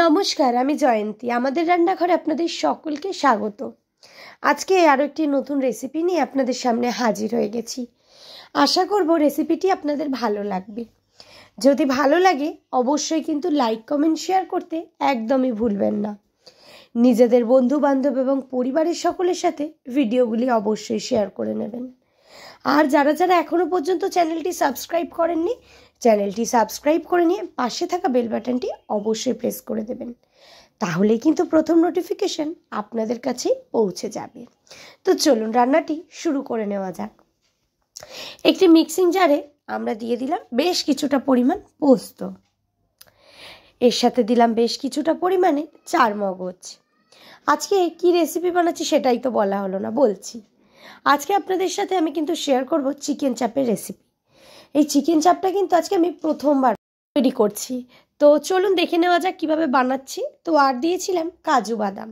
নমস্কার, আমি জয়ন্তী। আমাদের রান্নাঘরে আপনাদের সকলকে স্বাগত। আজকে আরও একটি নতুন রেসিপি নিয়ে আপনাদের সামনে হাজির হয়ে গেছি। আশা করব রেসিপিটি আপনাদের ভালো লাগবে। যদি ভালো লাগে অবশ্যই কিন্তু লাইক, কমেন্ট, শেয়ার করতে একদমই ভুলবেন না। নিজেদের বন্ধু বান্ধব এবং পরিবারের সকলের সাথে ভিডিওগুলি অবশ্যই শেয়ার করে নেবেন। আর যারা যারা এখনও পর্যন্ত চ্যানেলটি সাবস্ক্রাইব করেননি, চ্যানেলটি সাবস্ক্রাইব করে নিয়ে পাশে থাকা বেল বাটনটি অবশ্যই প্রেস করে দেবেন। তাহলে কিন্তু প্রথম নোটিফিকেশন আপনাদের কাছে পৌঁছে যাবে। তো চলুন রান্নাটি শুরু করে নেওয়া যাক। একটি মিক্সিং জারে আমরা দিয়ে দিলাম বেশ কিছুটা পরিমাণ পোস্ত। এর সাথে দিলাম বেশ কিছুটা পরিমাণে চারমগজ। আজকে কি রেসিপি বানাচ্ছি সেটাই তো বলা হলো না, বলছি। আজকে আপনাদের সাথে আমি কিন্তু শেয়ার করব চিকেন চাপের রেসিপি। এই চিকেন চাপটা কিন্তু আজকে আমি প্রথমবার তৈরি করছি। তো চলুন দেখে নেওয়া যাক কীভাবে বানাচ্ছি। তো আর দিয়েছিলাম কাজু বাদাম।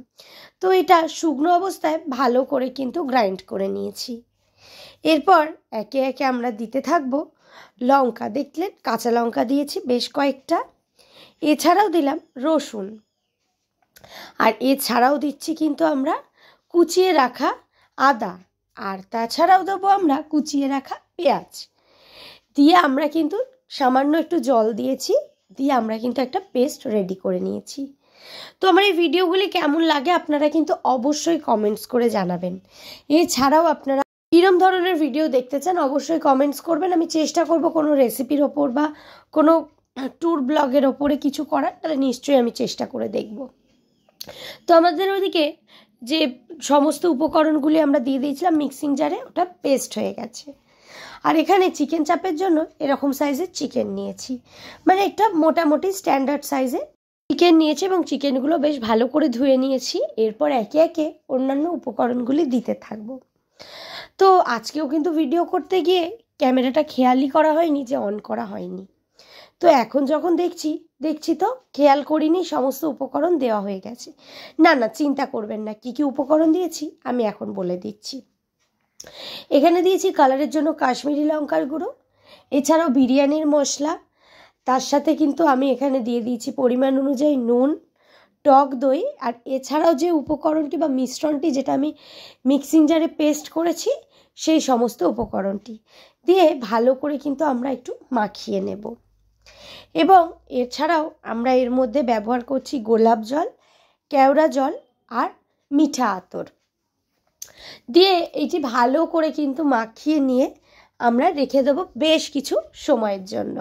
তো এটা শুকনো অবস্থায় ভালো করে কিন্তু গ্রাইন্ড করে নিয়েছি। এরপর একে একে আমরা দিতে থাকবো লঙ্কা। দেখলেন কাঁচা লঙ্কা দিয়েছি বেশ কয়েকটা। এছাড়াও দিলাম রসুন, আর এছাড়াও দিচ্ছি কিন্তু আমরা কুচিয়ে রাখা আদা, আর তাছাড়াও দেবো আমরা কুচিয়ে রাখা পেঁয়াজ। দিয়ে আমরা কিন্তু সামান্য একটু জল দিয়েছি, দিয়ে আমরা কিন্তু একটা পেস্ট রেডি করে নিয়েছি। তো আমার এই ভিডিওগুলি কেমন লাগে আপনারা কিন্তু অবশ্যই কমেন্টস করে জানাবেন। এছাড়াও আপনারা কীরকম ধরনের ভিডিও দেখতে চান অবশ্যই কমেন্টস করবেন। আমি চেষ্টা করব কোনো রেসিপির ওপর বা কোনো ট্যুর ব্লগের ওপরে কিছু করার, তাহলে নিশ্চয়ই আমি চেষ্টা করে দেখব। তো আমাদের ওইদিকে যে সমস্ত উপকরণগুলি আমরা দিয়ে দিয়েছিলাম মিক্সিং জারে, ওটা পেস্ট হয়ে গেছে। আর এখানে চিকেন চাপের জন্য এরকম সাইজের চিকেন নিয়েছি, মানে একটা মোটামুটি স্ট্যান্ডার্ড সাইজে চিকেন নিয়েছি এবং চিকেনগুলো বেশ ভালো করে ধুয়ে নিয়েছি। এরপর একে একে অন্যান্য উপকরণগুলি দিতে থাকবো। তো আজকেও কিন্তু ভিডিও করতে গিয়ে ক্যামেরাটা খেয়ালই করা হয়নি যে অন করা হয়নি। তো এখন যখন দেখছি তো খেয়াল করিনি সমস্ত উপকরণ দেওয়া হয়ে গেছে। না চিন্তা করবেন না, কি কি উপকরণ দিয়েছি আমি এখন বলে দিচ্ছি। এখানে দিয়েছি কালারের জন্য কাশ্মীরি লঙ্কার গুঁড়ো, এছাড়াও বিরিয়ানির মশলা। তার সাথে কিন্তু আমি এখানে দিয়ে দিয়েছি পরিমাণ অনুযায়ী নুন, টক দই, আর এছাড়াও যে উপকরণটি বা মিশ্রণটি যেটা আমি মিক্সিং জারে পেস্ট করেছি সেই সমস্ত উপকরণটি দিয়ে ভালো করে কিন্তু আমরা একটু মাখিয়ে নেব। এবং এছাড়াও আমরা এর মধ্যে ব্যবহার করছি গোলাপ জল, কেওড়া জল আর মিঠা আতর দিয়ে এইটি ভালো করে কিন্তু মাখিয়ে নিয়ে আমরা রেখে দেবো বেশ কিছু সময়ের জন্য।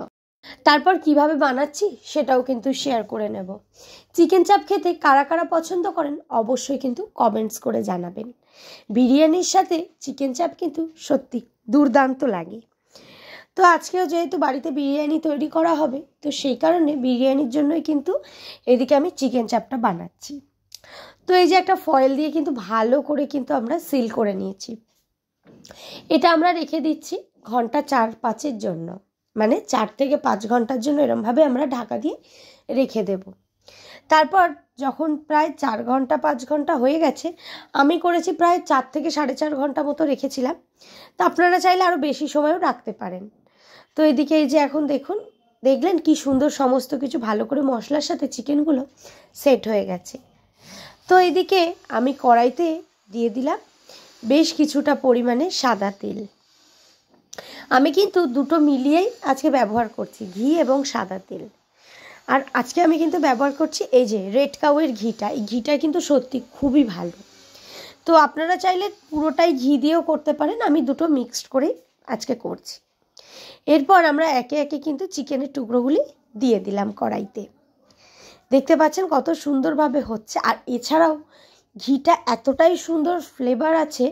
তারপর কিভাবে বানাচ্ছি সেটাও কিন্তু শেয়ার করে নেব। চিকেন চাপ খেতে কারা কারা পছন্দ করেন অবশ্যই কিন্তু কমেন্টস করে জানাবেন। বিরিয়ানির সাথে চিকেন চাপ কিন্তু সত্যি দুর্দান্ত লাগে। তো আজকেও যেহেতু বাড়িতে বিরিয়ানি তৈরি করা হবে, তো সেই কারণে বিরিয়ানির জন্যই কিন্তু এদিকে আমি চিকেন চাপটা বানাচ্ছি। তো এই যে একটা ফয়েল দিয়ে কিন্তু ভালো করে কিন্তু আমরা সিল করে নিয়েছি। এটা আমরা রেখে দিচ্ছি ঘন্টা 4-5-এর জন্য, মানে 4 থেকে 5 ঘন্টার জন্য এরমভাবে আমরা ঢাকা দিয়ে রেখে দেব। তারপর যখন প্রায় 4 ঘন্টা 5 ঘন্টা হয়ে গেছে, আমি করেছি প্রায় 4 থেকে 4.5 ঘন্টা মতো রেখেছিলাম। তো আপনারা চাইলে আরও বেশি সময়ও রাখতে পারেন। তো এদিকে এই যে এখন দেখলেন কি সুন্দর সমস্ত কিছু ভালো করে মশলার সাথে চিকেনগুলো সেট হয়ে গেছে। তো এদিকে আমি কড়াইতে দিয়ে দিলাম বেশ কিছুটা পরিমাণে সাদা তেল। আমি কিন্তু দুটো মিলিয়েই আজকে ব্যবহার করছি, ঘি এবং সাদা তেল। আর আজকে আমি কিন্তু ব্যবহার করছি এই যে রেড কাউয়ের ঘিটা। এই ঘিটা কিন্তু সত্যি খুবই ভালো। তো আপনারা চাইলে পুরোটাই ঘি দিয়েও করতে পারেন, আমি দুটো মিক্সড করেই আজকে করছি। এরপর আমরা একে একে কিন্তু চিকেনের টুকরোগুলি দিয়ে দিলাম কড়াইতে। দেখতে পাচ্ছেন কত সুন্দরভাবে হচ্ছে। আর এছাড়াও ঘিটা এতটাই সুন্দর ফ্লেভার আছে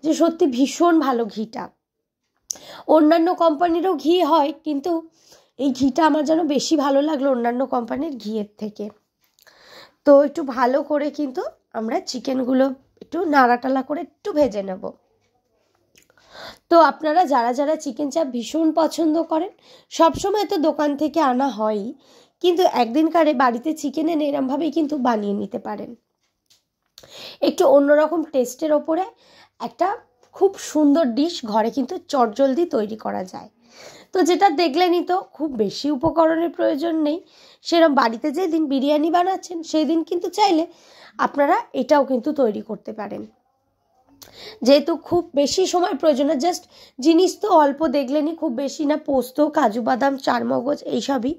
যে সত্যি ভীষণ ভালো ঘিটা। অন্যান্য কোম্পানিরও ঘি হয়, কিন্তু এই ঘিটা আমার যেন বেশি ভালো লাগলো অন্যান্য কোম্পানির ঘিয়ের থেকে। তো একটু ভালো করে কিন্তু আমরা চিকেনগুলো একটু নাড়াটালা করে একটু ভেজে নেব। তো আপনারা যারা যারা চিকেন চাপ ভীষণ পছন্দ করেন, সবসময় তো দোকান থেকে আনা হয়ই, কিন্তু একদিনকারে বাড়িতে চিকেন এনে এরমভাবেই কিন্তু বানিয়ে নিতে পারেন। একটু অন্যরকম টেস্টের ওপরে একটা খুব সুন্দর ডিশ ঘরে কিন্তু চটজলদি তৈরি করা যায়। তো যেটা দেখলেনই তো, খুব বেশি উপকরণের প্রয়োজন নেই। সেরকম বাড়িতে যেদিন বিরিয়ানি বানাচ্ছেন সেই দিন কিন্তু চাইলে আপনারা এটাও কিন্তু তৈরি করতে পারেন, যেহেতু খুব বেশি সময় প্রয়োজন না। জাস্ট জিনিস তো অল্প দেখলেনই, খুব বেশি না, পোস্ত, কাজু বাদাম, চারমগজ এইসবই।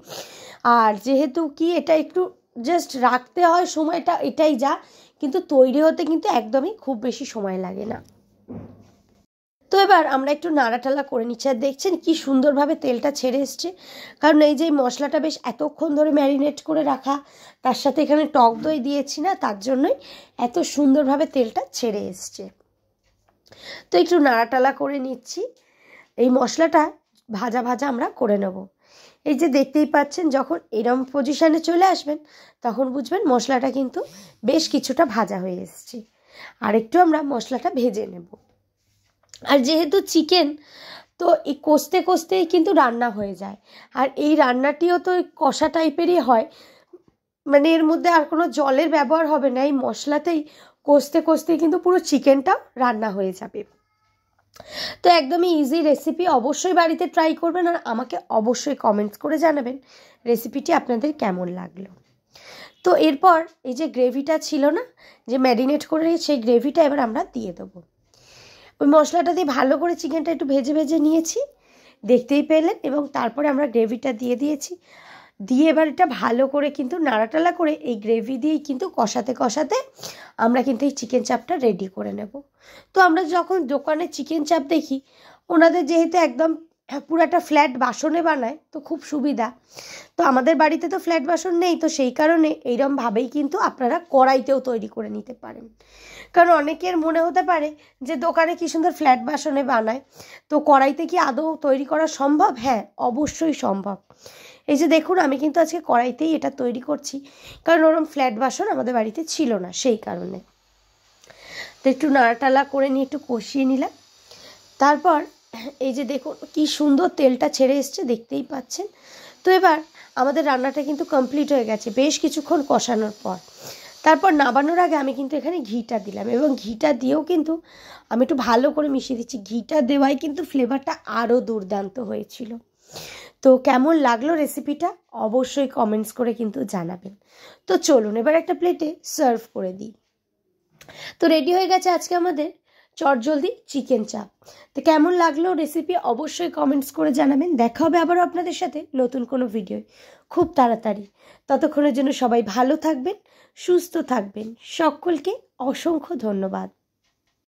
আর যেহেতু কি এটা একটু জাস্ট রাখতে হয় সময়টা, এটাই যা, কিন্তু তৈরি হতে কিন্তু একদমই খুব বেশি সময় লাগে না। তো এবার আমরা একটু নাড়াটালা করে নিচ্ছি। আর দেখছেন কি সুন্দরভাবে তেলটা ছেড়ে এসছে, কারণ এই যে মশলাটা বেশ এতক্ষণ ধরে ম্যারিনেট করে রাখা, তার সাথে এখানে টক দই দিয়েছি না, তার জন্যই এত সুন্দরভাবে তেলটা ছেড়ে এসছে। তো একটু নাড়াটালা করে নিচ্ছি। এই মশলাটা ভাজা ভাজা আমরা করে নেব। এই যে দেখতেই পাচ্ছেন, যখন এরম পজিশানে চলে আসবেন তখন বুঝবেন মশলাটা কিন্তু বেশ কিছুটা ভাজা হয়ে এসছে। আর একটু আমরা মশলাটা ভেজে নেব। আর যেহেতু চিকেন, তো এই কষতে কষতেই কিন্তু রান্না হয়ে যায়। আর এই রান্নাটিও তো কষা টাইপেরই হয়, মানে এর মধ্যে আর কোনো জলের ব্যবহার হবে না। এই মশলাতেই কষতে কষতেই কিন্তু পুরো চিকেনটাও রান্না হয়ে যাবে। তো একদমই ইজি রেসিপি, অবশ্যই বাড়িতে ট্রাই করবেন। আর আমাকে অবশ্যই কমেন্টস করে জানাবেন রেসিপিটি আপনাদের কেমন লাগলো। তো এরপর এই যে গ্রেভিটা ছিল না, যে ম্যারিনেট করে সেই গ্রেভিটা এবার আমরা দিয়ে দেবো। ওই মশলাটা দিয়ে ভালো করে চিকেনটা একটু ভেজে ভেজে নিয়েছি, দেখতেই পেলেন। এবং তারপরে আমরা গ্রেভিটা দিয়ে দিয়েছি, দিয়ে এবার এটা ভালো করে কিন্তু নাড়াটালা করে এই গ্রেভি দিয়েই কিন্তু কষাতে কষাতে আমরা কিন্তু এই চিকেন চাপটা রেডি করে নেব। তো আমরা যখন দোকানে চিকেন চাপ দেখি, ওনাদের যেহেতু একদম পুরো একটা ফ্ল্যাট বাসনে বানায়, তো খুব সুবিধা। তো আমাদের বাড়িতে তো ফ্ল্যাট বাসন নেই, তো সেই কারণে এইরমভাবেই কিন্তু আপনারা কড়াইতেও তৈরি করে নিতে পারেন। কারণ অনেকের মনে হতে পারে যে দোকানে কি সুন্দর ফ্ল্যাট বাসনে বানায়, তো কড়াইতে কি আদৌ তৈরি করা সম্ভব? হ্যাঁ, অবশ্যই সম্ভব। এই যে দেখুন, আমি কিন্তু আজকে কড়াইতেই এটা তৈরি করছি, কারণ ওরম ফ্ল্যাট বাসন আমাদের বাড়িতে ছিল না, সেই কারণে। তো একটু নাড়াটালা করে নিয়ে একটু কষিয়ে নিলাম। তারপর এই যে দেখুন কি সুন্দর তেলটা ছেড়ে এসছে, দেখতেই পাচ্ছেন। তো এবার আমাদের রান্নাটা কিন্তু কমপ্লিট হয়ে গেছে বেশ কিছুক্ষণ কষানোর পর। তারপর নামানোর আগে আমি কিন্তু এখানে ঘিটা দিলাম, এবং ঘিটা দিয়েও কিন্তু আমি একটু ভালো করে মিশিয়ে দিচ্ছি। ঘিটা দেওয়াই কিন্তু ফ্লেভারটা আরও দুর্দান্ত হয়েছিল। তো কেমন লাগলো রেসিপিটা অবশ্যই কমেন্টস করে কিন্তু জানাবেন। তো চলুন এবার একটা প্লেটে সার্ভ করে দিই। তো রেডি হয়ে গেছে আজকে আমাদের চটজলদি চিকেন চাপ। তো কেমন লাগলো রেসিপি অবশ্যই কমেন্টস করে জানাবেন। দেখা হবে আবারও আপনাদের সাথে নতুন কোনো ভিডিও খুব তাড়াতাড়ি। ততক্ষণের জন্য সবাই ভালো থাকবেন, সুস্থ থাকবেন। সকলকে অসংখ্য ধন্যবাদ।